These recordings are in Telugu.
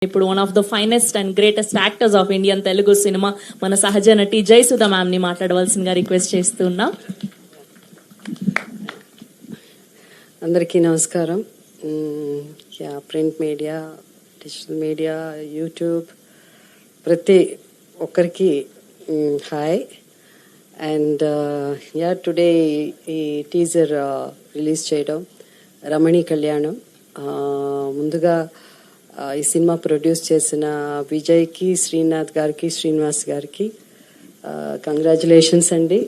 ఇప్పుడు one of the finest and greatest actors of Indian Telugu cinema మన సహజ నటి జయసుధ మ్యామ్ ని మాట్లాడవలసిందిగా రిక్వెస్ట్ చేస్తున్నా. అందరికీ నమస్కారం. Print media, digital media, YouTube ప్రతి ఒక్కరికి హాయ్. అండ్ టుడే ఈ టీజర్ రిలీజ్ చేయడం రమణీ కళ్యాణం. ముందుగా ఈ సినిమా ప్రొడ్యూస్ చేసిన విజయ్కి, శ్రీనాథ్ గారికి, శ్రీనివాస్ గారికి కంగ్రాచులేషన్స్ అండి.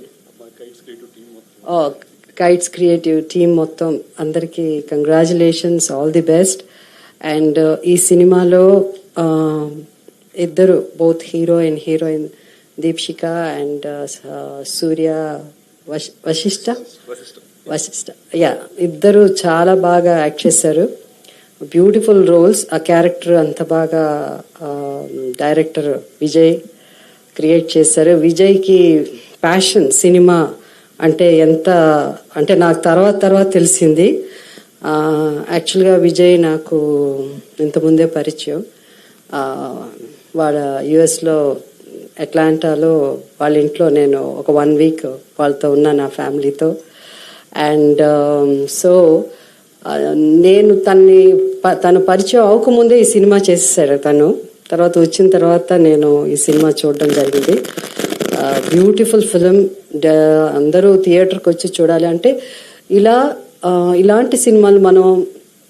కైట్స్ క్రియేటివ్ టీమ్ మొత్తం అందరికీ congratulations, all the best. And ఈ సినిమాలో ఇద్దరు both hero and heroine Deepshika and Surya Vashishta ఇద్దరు చాలా బాగా యాక్ట్ చేశారు. Beautiful roles. ఆ క్యారెక్టర్ అంత బాగా డైరెక్టర్ విజయ్ క్రియేట్ చేశారు. విజయ్కి ప్యాషన్ సినిమా అంటే ఎంత అంటే నాకు తర్వాత తెలిసింది. యాక్చువల్గా విజయ్ నాకు ఇంతకుముందే పరిచయం. వాళ్ళ యుఎస్లో అట్లాంటాలో వాళ్ళ ఇంట్లో నేను ఒక 1 వీక్ వాళ్ళతో ఉన్నా నా ఫ్యామిలీతో. అండ్ సో నేను తను పరిచయం అవ్వకముందే ఈ సినిమా చేసేసాడు తను. తర్వాత వచ్చిన తర్వాత నేను ఈ సినిమా చూడడం జరిగింది. Beautiful film. అందరూ థియేటర్కి వచ్చి చూడాలి. అంటే ఇలాంటి సినిమాలు మనం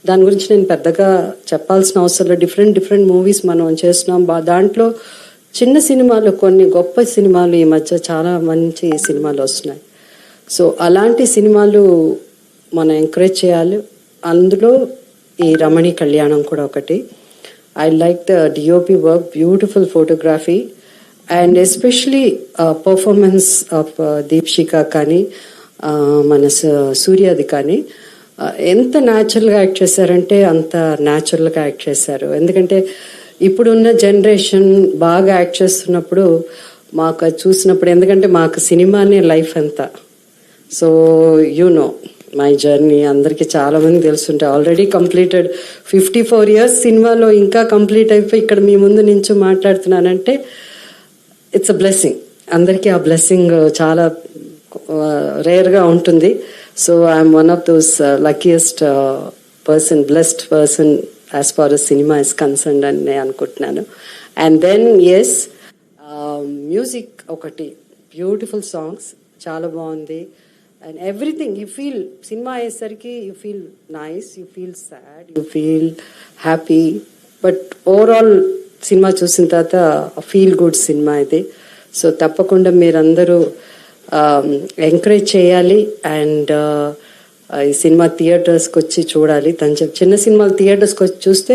దాని గురించి నేను పెద్దగా చెప్పాల్సిన అవసరం లేదు. డిఫరెంట్ మూవీస్ మనం చేస్తున్నాం. దాంట్లో చిన్న సినిమాలు, కొన్ని గొప్ప సినిమాలు ఈ మధ్య చాలా మంచి సినిమాలు వస్తున్నాయి. సో అలాంటి సినిమాలు మనం ఎంకరేజ్ చేయాలి. అందులో ఈ రమణీ కళ్యాణం కూడా ఒకటి. I like the DOP work, beautiful photography and especially performance of Deepshika కానీ మన సూర్యది కానీ ఎంత న్యాచురల్గా యాక్ట్ చేశారంటే అంత న్యాచురల్గా యాక్ట్ చేశారు. ఎందుకంటే ఇప్పుడున్న జనరేషన్ బాగా యాక్ట్ చేస్తున్నప్పుడు మాకు చూసినప్పుడు, ఎందుకంటే మాకు సినిమానే లైఫ్ అంతా. సో నో మై జర్నీ అందరికీ చాలా మంది తెలుసుంటే ఆల్రెడీ కంప్లీటెడ్ 54 years సినిమాలో ఇంకా కంప్లీట్ అయిపోయి ఇక్కడ మీ ముందు నుంచి మాట్లాడుతున్నానంటే ఇట్స్ అ బ్లెస్సింగ్. అందరికీ ఆ బ్లెస్సింగ్ చాలా రేర్గా ఉంటుంది. So I'm one of those luckiest person, blessed person as far as cinema is concerned అని నేను అనుకుంటున్నాను. అండ్ దెన్ మ్యూజిక్ ఒకటి, బ్యూటిఫుల్ సాంగ్స్, చాలా బాగుంది. And everything you feel, cinema అయ్యేసరికి you feel nice, you feel sad, you feel happy. But overall cinema చూసిన తర్వాత ఫీల్ గుడ్ సినిమా ఇది. సో తప్పకుండా మీరందరూ ఎంకరేజ్ చేయాలి. అండ్ ఈ సినిమా థియేటర్స్కి వచ్చి చూడాలి. చిన్న సినిమాలు థియేటర్స్కి వచ్చి చూస్తే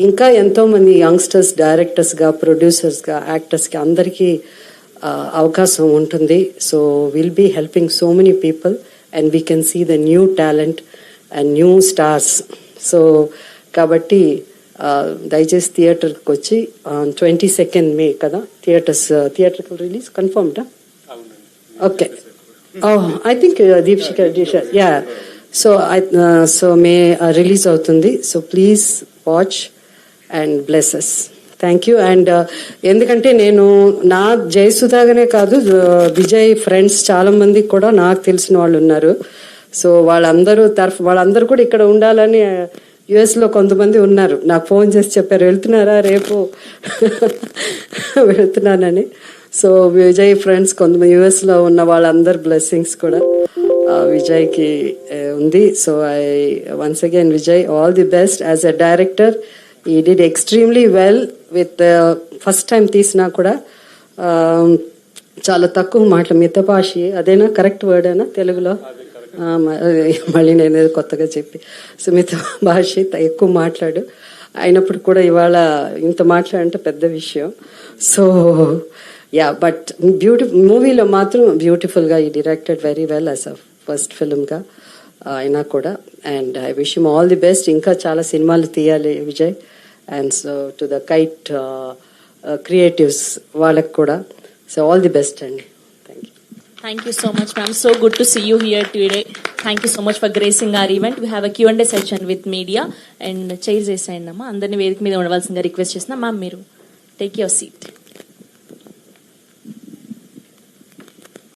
ఇంకా ఎంతోమంది యంగ్స్టర్స్ డైరెక్టర్స్గా, ప్రొడ్యూసర్స్గా, యాక్టర్స్కి అందరికీ అవకాశం ఉంటుంది. So will be helping so many people and we can see the new talent and new stars. So కాబట్టి దయచేసి థియేటర్కి వచ్చి 22nd May కదా థియేటర్కి రిలీజ్ కన్ఫర్మ్డా? Okay. I think Deepshika so May release అవుతుంది. So please watch and bless us. Thank you. And ఎందుకంటే నేను నా జయసుధాగానే కాదు, విజయ్ ఫ్రెండ్స్ చాలా మంది కూడా నాకు తెలిసిన వాళ్ళు ఉన్నారు. సో వాళ్ళందరూ కూడా ఇక్కడ ఉండాలని యుఎస్లో కొంతమంది ఉన్నారు. నాకు ఫోన్ చేసి చెప్పారు, వెళ్తున్నారా రేపు వెళ్తున్నానని. సో విజయ్ ఫ్రెండ్స్ కొంతమంది యుఎస్లో ఉన్న వాళ్ళందరు బ్లెస్సింగ్స్ కూడా విజయ్కి ఉంది. So I once again Vijay all the best as a director. He did extremely well with first time తీసినా కూడా చాలా తక్కువ మాటలు, మితభాషి అదేనా కరెక్ట్ వర్డ్ అయినా తెలుగులో? మళ్ళీ నేను కొత్తగా చెప్పి సో మితభాషి ఎక్కువ మాట్లాడు అయినప్పుడు కూడా ఇవాళ ఇంత మాట్లాడంటే పెద్ద విషయం. సో బట్ మూవీలో మాత్రం బ్యూటిఫుల్గా he directed very well as a first ఫిల్మ్గా అయినా కూడా. And I wish him all the best. ఇంకా చాలా సినిమాలు తీయాలి Vijay. And so to the Kite creatives వాళ్ళకి కూడా సో ఆల్ ది బెస్ట్ అండి. Thank you so much, ma'am. So good to see you here today. Thank you so much for gracing are event. We have a Q&A session with media and chair చేసేయండి అమ్మా. అందరినీ వేదిక మీద ఉండవలసిందిగా రిక్వెస్ట్ చేస్తున్నా. మ్యామ్ మీరు టేక్ యువర్ సీట్.